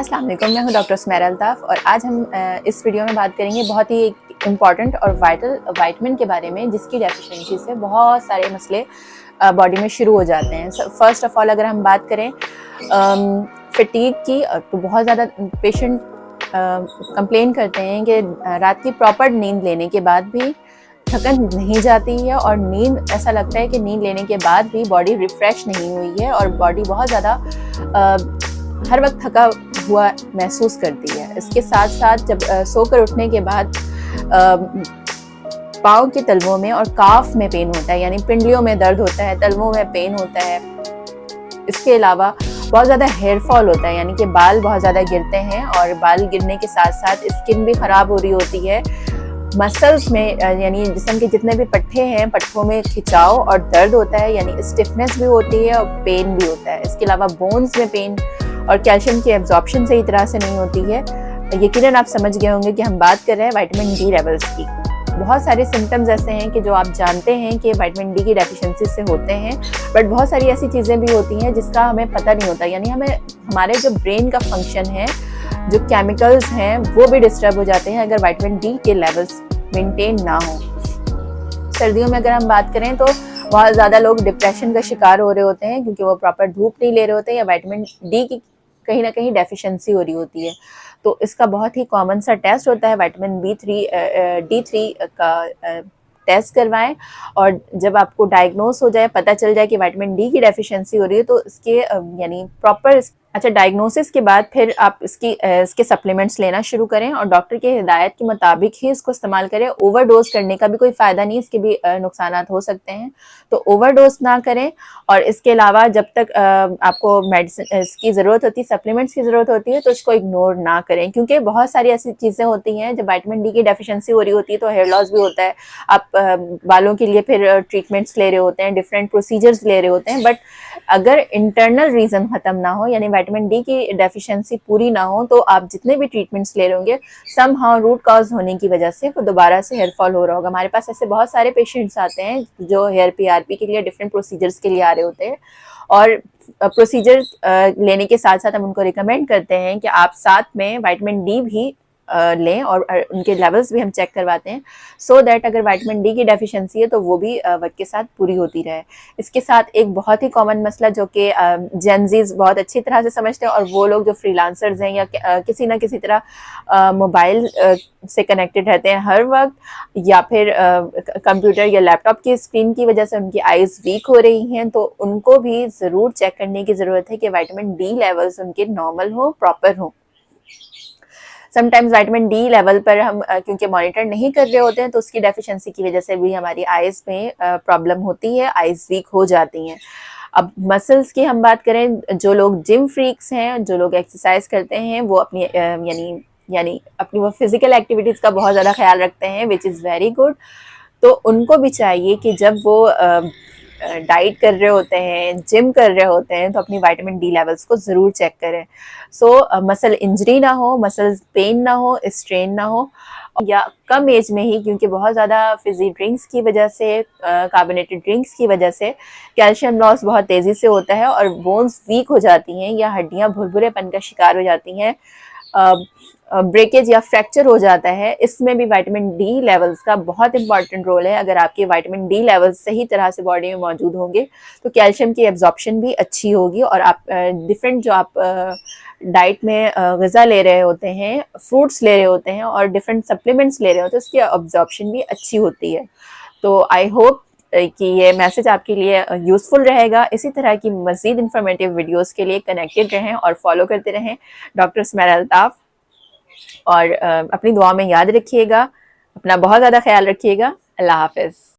अस्सलाम वालेकुम, मैं हूं डॉक्टर स्मेरा अल्ताफ़ और आज हम इस वीडियो में बात करेंगे बहुत ही इम्पॉर्टेंट और वाइटल विटामिन के बारे में, जिसकी डेफिशिएंसी से बहुत सारे मसले बॉडी में शुरू हो जाते हैं। फर्स्ट ऑफ ऑल अगर हम बात करें फटीग की, तो बहुत ज़्यादा पेशेंट कंप्लेन करते हैं कि रात की प्रॉपर नींद लेने के बाद भी थकन नहीं जाती है और नींद ऐसा लगता है कि नींद लेने के बाद भी बॉडी रिफ़्रेश नहीं हुई है और बॉडी बहुत ज़्यादा हर वक्त थका हुआ महसूस करती है। इसके साथ साथ जब सोकर उठने के बाद पाँव के तलवों में और काफ में पेन होता है, यानी पिंडलियों में दर्द होता है, तलवों में पेन होता है। इसके अलावा बहुत ज़्यादा हेयर फॉल होता है, यानी कि बाल बहुत ज़्यादा गिरते हैं और बाल गिरने के साथ साथ स्किन भी ख़राब हो रही होती है। मसल्स में यानी जिस्म के जितने भी पट्टे हैं, पट्टों में खिंचाव और दर्द होता है, यानी स्टिफनेस भी होती है और पेन भी होता है। इसके अलावा बोन्स में पेन और कैल्शियम की एब्जॉर्प्शन सही तरह से नहीं होती है। यकीनन आप समझ गए होंगे कि हम बात कर रहे हैं विटामिन डी लेवल्स की। बहुत सारे सिम्टम्स ऐसे हैं कि जो आप जानते हैं कि विटामिन डी की डेफिशिएंसी से होते हैं, बट बहुत सारी ऐसी चीज़ें भी होती हैं जिसका हमें पता नहीं होता, यानी हमें हमारे जो ब्रेन का फंक्शन है, जो केमिकल्स हैं, वो भी डिस्टर्ब हो जाते हैं अगर विटामिन डी के लेवल्स मेंटेन ना हो। सर्दियों में अगर हम बात करें तो बहुत ज़्यादा लोग डिप्रेशन का शिकार हो रहे होते हैं क्योंकि वो प्रॉपर धूप नहीं ले रहे होते या विटामिन डी की कहीं ना कहीं डेफिशिएंसी हो रही होती है। तो इसका बहुत ही कॉमन सा टेस्ट होता है, विटामिन D3 का टेस्ट करवाएं और जब आपको डायग्नोस हो जाए, पता चल जाए कि विटामिन डी की डेफिशिएंसी हो रही है, तो इसके यानी प्रॉपर डायग्नोसिस के बाद फिर आप इसके सप्लीमेंट्स लेना शुरू करें और डॉक्टर के हिदायत के मुताबिक ही इसको इस्तेमाल करें। ओवरडोज करने का भी कोई फ़ायदा नहीं, इसके भी नुकसानात हो सकते हैं, तो ओवरडोज ना करें। और इसके अलावा जब तक आपको मेडिसिन इसकी ज़रूरत होती है, सप्लीमेंट्स की ज़रूरत होती है, तो इसको इग्नोर ना करें, क्योंकि बहुत सारी ऐसी चीज़ें होती हैं जब विटामिन डी की डेफिशिएंसी हो रही होती है तो हेयर लॉस भी होता है। आप बालों के लिए फिर ट्रीटमेंट्स ले रहे होते हैं, डिफरेंट प्रोसीजर्स ले रहे होते हैं, बट अगर इंटरनल रीज़न ख़त्म ना हो, यानी विटामिन डी की डेफिशिएंसी पूरी ना हो, तो आप जितने भी ट्रीटमेंट्स ले रहे होंगे, समहाउ रूट कॉज होने की वजह से वो दोबारा से हेयर फॉल हो रहा होगा। हमारे पास ऐसे बहुत सारे पेशेंट्स आते हैं जो हेयर PRP के लिए डिफरेंट प्रोसीजर्स के लिए आ रहे होते हैं और प्रोसीजर लेने के साथ साथ हम उनको रिकमेंड करते हैं कि आप साथ में विटामिन डी भी लें और उनके लेवल्स भी हम चेक करवाते हैं, सो दैट अगर विटामिन डी की डेफिशिएंसी है तो वो भी वक्त के साथ पूरी होती रहे। इसके साथ एक बहुत ही कॉमन मसला जो कि जेनजीज बहुत अच्छी तरह से समझते हैं, और वो लोग जो फ्रीलांसर्स हैं या किसी ना किसी तरह मोबाइल से कनेक्टेड रहते हैं हर वक्त, या फिर कंप्यूटर या लैपटॉप की स्क्रीन की वजह से उनकी आइज़ वीक हो रही हैं, तो उनको भी ज़रूर चेक करने की ज़रूरत है कि विटामिन डी लेवल्स उनके नॉर्मल हो, प्रॉपर हो। समटाइम्स विटामिन डी लेवल पर हम क्योंकि मॉनिटर नहीं कर रहे होते हैं, तो उसकी डेफिशिएंसी की वजह से भी हमारी आइज़ में प्रॉब्लम होती है, आइज़ वीक हो जाती हैं। अब मसल्स की हम बात करें, जो लोग जिम फ्रीक्स हैं, जो लोग एक्सरसाइज करते हैं, वो अपनी यानी अपनी वो फिजिकल एक्टिविटीज़ का बहुत ज़्यादा ख्याल रखते हैं, विच इज़ वेरी गुड। तो उनको भी चाहिए कि जब वो डाइट कर रहे होते हैं, जिम कर रहे होते हैं, तो अपनी विटामिन डी लेवल्स को ज़रूर चेक करें। मसल इंजरी ना हो, मसल पेन ना हो, स्ट्रेन ना हो, या कम एज में ही, क्योंकि बहुत ज़्यादा फिज़ी ड्रिंक्स की वजह से, कार्बोनेटेड ड्रिंक्स की वजह से कैल्शियम लॉस बहुत तेज़ी से होता है और बोन्स वीक हो जाती हैं या हड्डियाँ भुरभुरेपन का शिकार हो जाती हैं, ब्रेकेज या फ्रैक्चर हो जाता है। इसमें भी विटामिन डी लेवल्स का बहुत इंपॉर्टेंट रोल है। अगर आपके विटामिन डी लेवल्स सही तरह से बॉडी में मौजूद होंगे तो कैल्शियम की एब्जॉर्प्शन भी अच्छी होगी और आप डिफरेंट जो आप डाइट में ग़िज़ा ले रहे होते हैं, फ्रूट्स ले रहे होते हैं और डिफरेंट सप्लीमेंट्स ले रहे होते हैं, उसकी एब्जॉर्प्शन भी अच्छी होती है। तो आई होप कि ये मैसेज आपके लिए यूज़फुल रहेगा। इसी तरह की मज़ीद इंफॉर्मेटिव वीडियोस के लिए कनेक्टेड रहें और फॉलो करते रहें डॉक्टर स्मेरा अल्ताफ़, और अपनी दुआ में याद रखिएगा, अपना बहुत ज़्यादा ख्याल रखिएगा। अल्लाह हाफ़िज़।